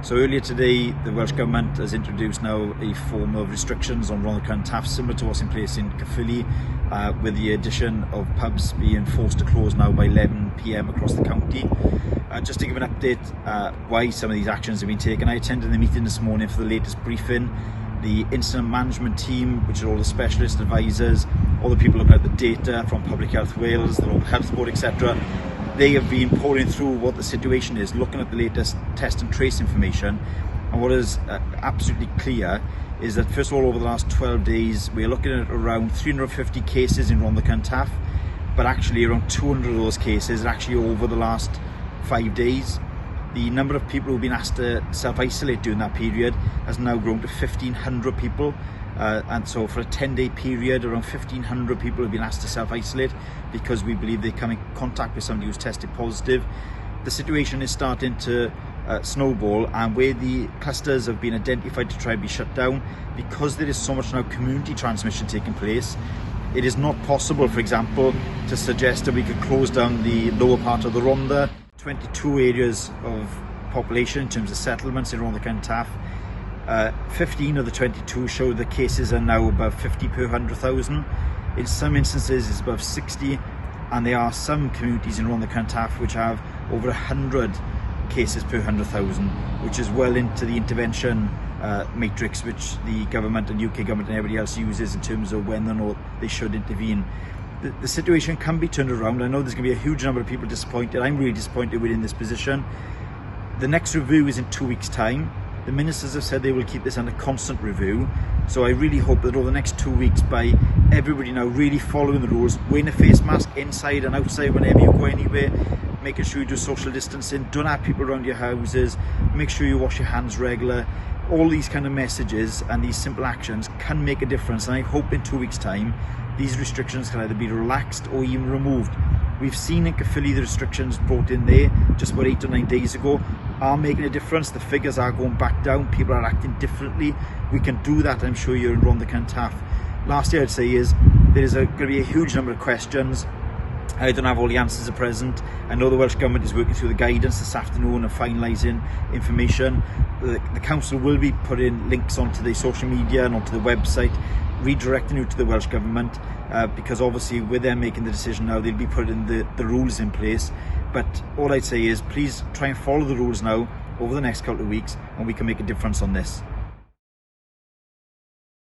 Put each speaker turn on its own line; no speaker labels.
So earlier today, the Welsh Government has introduced now a form of restrictions on Rhondda Cynon Taf, similar to what's in place in Caerphilly, with the addition of pubs being forced to close now by 11 PM across the county. Just to give an update why some of these actions have been taken, I attended the meeting this morning for the latest briefing. The incident management team, which are all the specialist advisors, all the people looking at the data from Public Health Wales, the Local Health Board, etc., they have been pouring through what the situation is, looking at the latest test and trace information. And what is absolutely clear is that, first of all, over the last 12 days, we're looking at around 350 cases in Rhondda Cynon Taf, but actually around 200 of those cases are actually over the last 5 days. The number of people who've been asked to self-isolate during that period has now grown to 1,500 people. And so for a 10-day period, around 1,500 people have been asked to self-isolate because we believe they come in contact with somebody who's tested positive. The situation is starting to snowball, and where the clusters have been identified to try and be shut down, because there is so much now community transmission taking place, it is not possible, for example, to suggest that we could close down the lower part of the Rhondda. 22 areas of population in terms of settlements in Rhondda Cynon Taf. 15 of the 22 show the cases are now above 50 per 100,000. In some instances it's above 60, and there are some communities in Rhondda Cynon Taf which have over 100 cases per 100,000, which is well into the intervention matrix which the government and UK government and everybody else uses in terms of when or not they should intervene. The situation can be turned around. I know there's going to be a huge number of people disappointed. I'm really disappointed within this position. The next review is in 2 weeks' time. The ministers have said they will keep this under constant review. So I really hope that over the next 2 weeks, by everybody now really following the rules, wearing a face mask inside and outside whenever you go anywhere, making sure you do social distancing, don't have people around your houses, make sure you wash your hands regular. All these kind of messages and these simple actions can make a difference, and I hope in 2 weeks' time these restrictions can either be relaxed or even removed. We've seen in Caerphilly the restrictions brought in there just about 8 or 9 days ago are making a difference. The figures are going back down, people are acting differently. We can do that, I'm sure, you're in Rhondda Cynon Taf. Lastly, I'd say is there is going to be a huge number of questions. I don't have all the answers at present. I know the Welsh Government is working through the guidance this afternoon and finalising information. The Council will be putting links onto the social media and onto the website, redirecting you to the Welsh Government, because obviously with them making the decision now, they'll be putting the rules in place. But all I'd say is please try and follow the rules now over the next couple of weeks, and we can make a difference on this.